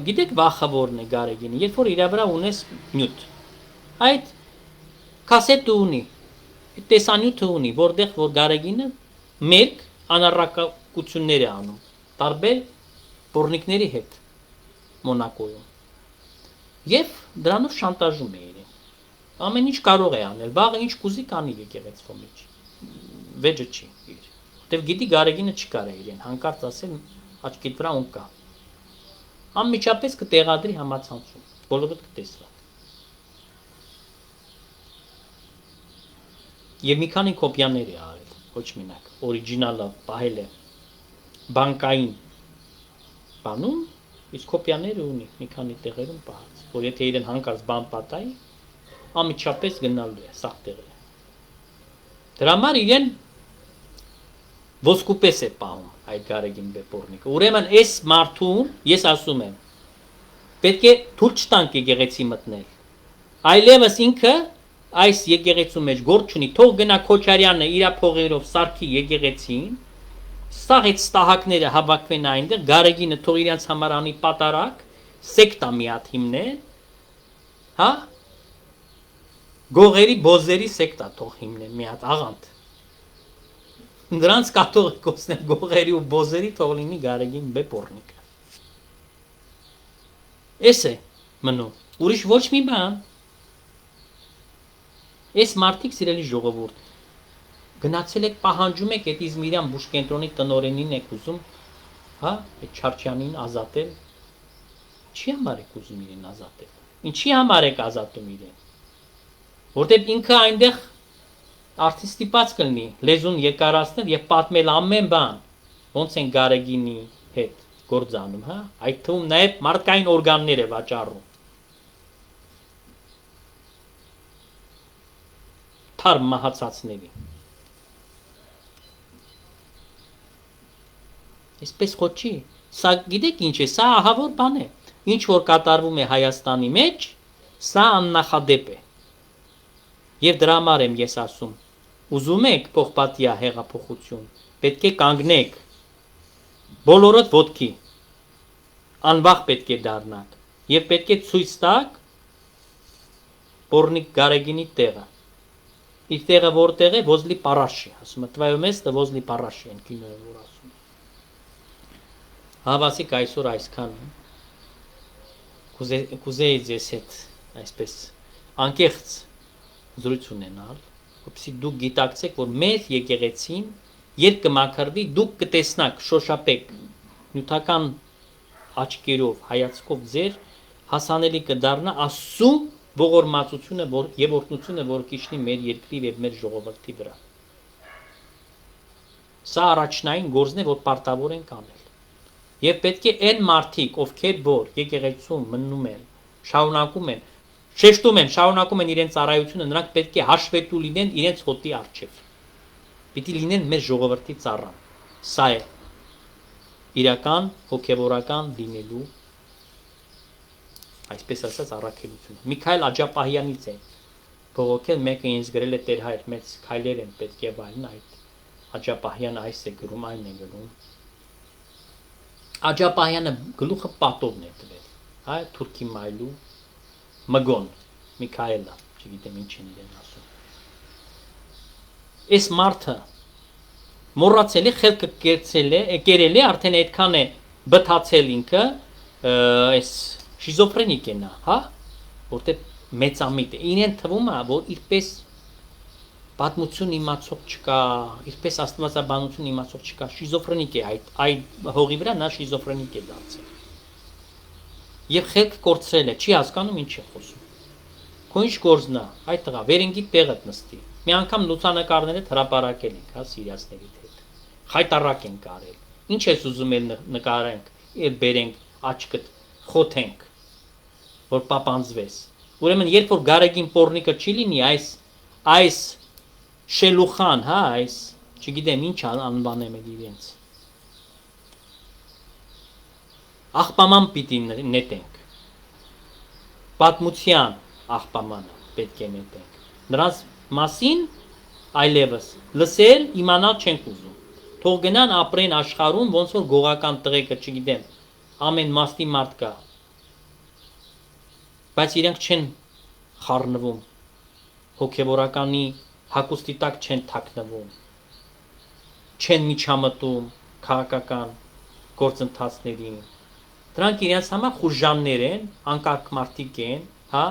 A: գիտեք վախը որն է Գարեգինի, երբ որ իր վրա ունես նյութ, այդ կասետը ունի, տեսանյութը ունի, որտեղ որ Գարեգինը մերկ անառակություններ է անում, տարբեր պորնիկների հետ Մոնակոյում, և դրանով շանտաժում է իրեն, ամեն ինչ կարող է անել, վաղը ինչ կուզի կանի եկեղեցվո մեջ, վեճը չի իր, որտև գիտի Գարեգինը չկար է իրեն, հանկարծ ասել աչքիդ վրա ուն կա, Անմիջապես կտեղադրի համացանցում, բոլորդ կտեսվա։ Եվ մի քանի կոպիաներ է արել, ոչ մենակ, օրիջինալը պահել է բանկային բանում, իսկ կոպիաները ունի մի քանի տեղերում պահած, որ եթե իրեն հանկարծ բան պատահի, անմիջապես գնալու է սաղ տեղերը։ Դրա համար իրեն ոսկուպես է պահում այդ Գարեգին Բեպորնիկը։ Ուրեմն այս մարդուն, ես ասում եմ, պետք է թույլ չտանք եկեղեցի մտնել։ Այլևս ինքը այս եկեղեցու մեջ գործ չունի, թող գնա Քոչարյանը իր փողերով սարքի եկեղեցին, սաղ այդ ստահակները հավաքվեն այնտեղ, Գարեգինը թող իրենց համար անի պատարակ, սեկտա մի հատ հիմնել, հա? Գողերի, բոզերի սեկտա թող հիմնեն մի հատ աղանդ։ Նրանց կաթողիկոսն են գողերի ու բոզերի թող լինի Գարեգին Բեպորնիկը։ Էս է մնում, ուրիշ ոչ մի բան։ Այս մարդիկ սիրելի ժողովուրդ, գնացել եք պահանջում եք այդ Իզմիրյան բուժկենտրոնի տնօրենին եք ուզում, հա, այդ Չարչյանին ազատել։ Ինչի համար եք ուզում իրեն ազատել։ Ինչի համար եք ազատում իրեն։ Որտեղ ինքը այնտեղ արդեն ստիպած կլինի լեզուն երկարացնել եւ պատմել ամեն բան, ոնց են Գարեգինի հետ գործանում, հա, այդ թվում նաեւ մարդկային օրգաններ է վաճառում։ Թարմ մահացածների։ Այսպես խոչի, սա գիտեք ինչ է, սա ահավոր բան է, ինչ որ կատարվում է Հայաստանի մեջ, սա աննախադեպ է։ Եվ դրա համար եմ ես ասում, ուզում եք փոխպատիա հեղափոխություն, պետք է կանգնեք, բոլորդ ոտքի, անվախ պետք է դառնաք, եւ պետք է ցույց տաք Բորնիկ Գարեգինի տեղը։ Իր տեղը որտեղ է, Ոզլի Պարաշի, ասում է, твое место возле Պարաշի են կինոյը որ ասում։ Հավասիկ այսօր այսքան կուզեի ձեզ հետ այսպես անկեղծ զրույց ունենալ, որպեսզի դուք գիտակցեք, որ մեր եկեղեցին երբ կմաքրվի, դուք կտեսնաք շոշափեք նյութական աչքերով, հայացքով ձեր հասանելի կդառնա Աստծո ողորմածությունը եւ օրհնությունը, որ կիջնի մեր երկրի եւ մեր ժողովրդի վրա։ Սա առաջնային գործն է, որ պարտավոր ենք անել։ Եվ պետք է այն մարդիկ, ովքեր որ եկեղեցում մնում են, շարունակում են, շեշտում են, շարունակում են իրենց ծառայությունը, նրանք պետք է հաշվետու լինեն իրենց հոտի առջև։ Պիտի լինեն մեր ժողովրդի ծառան։ Սա է իրական հոգևորական լինելու, այսպես ասած, առաքելությունը։ Միքայել Աջապահյանից է բողոքել, մեկը ինձ գրել է Տեր հայր, մեծ քայլեր են պետք է վայելն, այդ Աջապահյանը այս է գրում, այն է գրում։ Աջապահյանը գլուխը պատովն է տվել, հա, թուրքի մայլու մգոն, Միքայելը, չգիտեմ ինչ են իրեն ասում։ Այս մարդը մոռացել է, խելքը կերել է, արդեն այդքան է բթացել ինքը, այս շիզոֆրենիկ է նա, հա, որտեղ մեծամիտ է, իրեն թվում է, որ իրպես պատմություն իմացող չկա, իրպես աստվածաբանություն իմացող չկա, շիզոֆրենիկ է այդ հողի վրա նա շիզոֆրենիկ է դարձել։ Եվ խելք կորցրել է, չի հասկանում ինչ է խոսում։ Քո ինչ գործն է, այդ տղա, վերենգի տեղդ նստի։ Մի անգամ լուսանկարներ հետ հրապարակել ենք, հա, սիրիացների հետ։ Խայտարակ ենք արել։ Ինչ ես ուզում էլ նկարենք, էլ բերենք աչքդ, խոթենք, որ պապանձվես։ Ուրեմն երբ որ Գարեգին Պորնիկը չի լինի, այս Շելուխան, հա, այս, չգիտեմ ինչ անվանեմ էլ իրենց։ Աղբաման պիտի նետենք։ Պատմության աղբամանը պետք է նետենք։ Նրանց մասին այլևս լսել, իմանալ չենք ուզում։ Թող գնան ապրեն աշխարհում, ոնց որ գողական տղեկը, չգիտեմ, ամեն մաստի մարդ կա։ Բայց իրենք չեն խառնվում, հոգևորականի հակոստի տակ չեն թաքնվում, չեն միջամտում քաղաքական գործընթացներին։ Դրանք իրենց համար խուժաններ են, անկարգ մարդիկ են, հա,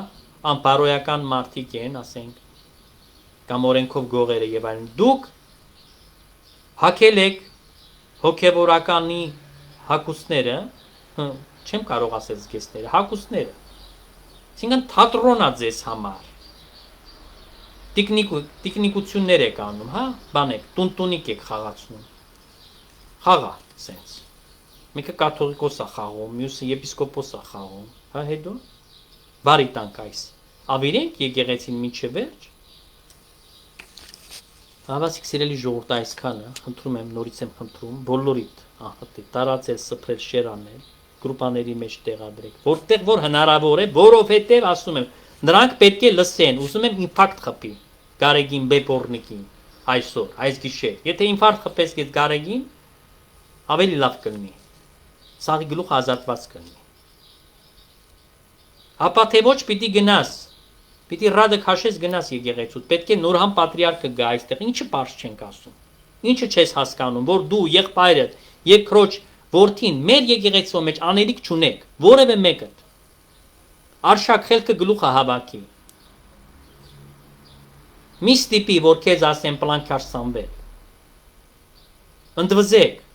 A: անբարոյական մարդիկ են, ասենք, կամ օրենքով գողերը եւ այլն։ Դուք հակել եք հոգևորականի հակոստները, չեմ կարող ասել զգեստները, հագուստները։ Այսինքն թատրոնա ձեզ համար։ Տիկնիկություններ եք անում, հա, բանեք, տունտունիկ եք խաղացնում։ Խաղա, սենց։ Մեկը կաթողիկոս է խաղում, մյուսը եպիսկոպոս է խաղում, հա, հետո բարի տանք այս։ Ավիրենք եկեղեցին մինչև վերջ։ Հավասիկ սիրելի ժողովուրդ այսքանը, խնդրում եմ, նորից եմ խնդրում, բոլորիդ ահտի, տարածել, սփռել, շերանել, գրուպաների մեջ տեղադրեք, որտեղ որ հնարավոր է, որովհետև ասում եմ, նրանք պետք է լսեն, ուզում եմ ինֆարկտ խփի Գարեգին Բեպորնիկին այսօր, այս գիշեր։ Եթե ինֆարկտ խփես գետ Գարեգին, ավելի լավ կլինի։ Սաղի գլուխ ազատված կլինի։ Ապա թե ոչ պիտի գնաս, պիտի ռադը քաշես գնաս եկեղեցուց, պետք է Նորհան պատրիարքը գա այստեղ, ինչը պարզ չենք ասում, ինչը չես հասկանում, որ դու եղբայրդ եւ քրոջ որդին մեր եկեղեցու մեջ անելիք չունեք, որևէ մեկը արշակ խելքը գլուխը հավաքի։ Մի ստիպի, որ քեզ ասեն պլանքար Սամվել։ Ընդվզեք։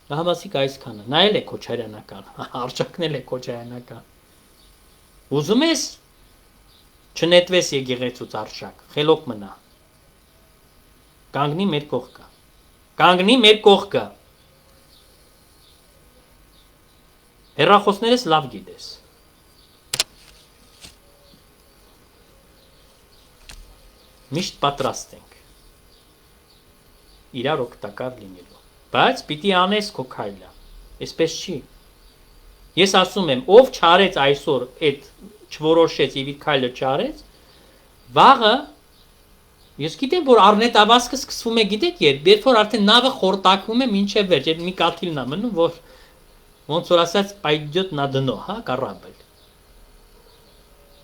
A: Նահամասիկ այսքանը, նայել է Քոչարյանական, արճակնել է Քոչարյանական։ Ուզում ես չնետվես եկեղեցուց արշակ, խելոք մնա։ Կանգնի մեր կողքը։ Կանգնի մեր կողքը։ Հեռախոսներս լավ գիտես։ Միշտ պատրաստ ենք։ Իրար օգտակար լինելու։ Բայց պիտի անես քո քայլը, այսպես չի։ Ես ասում եմ, ով չարեց այսօր այդ չորոշեց եւ իր քայլը չարեց, վաղը ես գիտեմ, որ առնետավազքը սկսվում է, գիտեք, երբ որ արդեն նավը խորտակվում է մինչև վերջ, այդ մի կաթիլն է մնում, որ ոնց որ ասած պայդյոտ նա դնո, հա, կառաբել։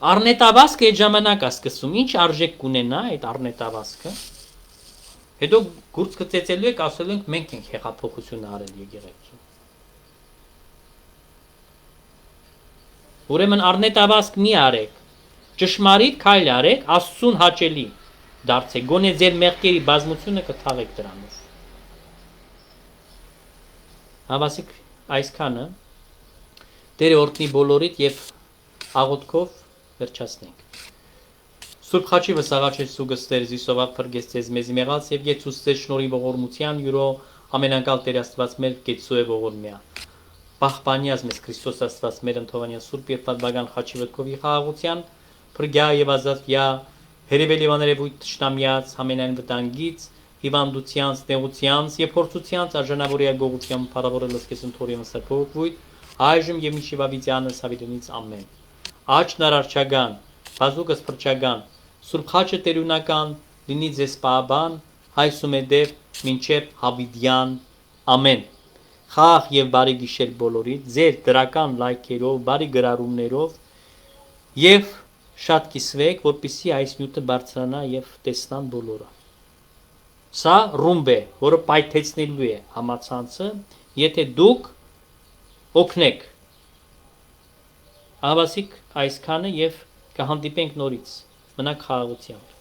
A: Առնետավազքը այդ ժամանակ է սկսվում, ինչ արժեք կունենա այդ առնետավազքը։ Հետո գուրծքը ծեծելու եք, ասելու ենք մենք ենք հեղափոխություն արել եկեղեցու։ Ուրեմն առնետավազք մի արեք, ճշմարիտ քայլ արեք, Աստծուն հաճելի դարձեք, գոնե ձեր մեղքերի բազմությունը կթաղեք դրանով։ Հավասիկ այսքանը Տերը օրհնի բոլորիդ եւ աղոթքով վերջացնենք։ Սուրբ խաչի վսաղաչես սուգստեր զիսովա փրկես ձեզ մեզ մեղած եւ Եծուս ձեզ շնորհի ողորմության յուրո ամենակալ Տեր Աստված մեր գեցու է ողորմյա։ Պահպանյաս մեզ Քրիստոս Աստված մեր ընթովանյա Սուրբ եւ պատվական խաչի վտկովի խաղաղության փրկյա եւ ազատյա հերևելիվաներևույթ տշնամյաց ամենայն վտանգից հիվանդությանց նեղությանց եւ փորձությանց արժանավորյա գողության փառավորը լսկես ընթորիը սրբովույթ այժմ եւ միշիվավիցյանս հավիտենից ամեն աճ նարարչական բազուկս փրկչական Սուրբ խաչը տերունական լինի ձեզ պահաբան հայսումեդև մինչև հավիդյան ամեն խաղ եւ բարի գիշեր բոլորիդ ձեր դրական լայքերով բարի գրառումներով եւ շատ կիսվեք որպեսզի այս նյութը բարձրանա եւ տեսնան բոլորը սա ռումբ է որը պայթեցնելու է համացանցը եթե դուք օգնեք Ահավասիկ այսքանը եւ կհանդիպենք նորից մնաք խաղաղությամբ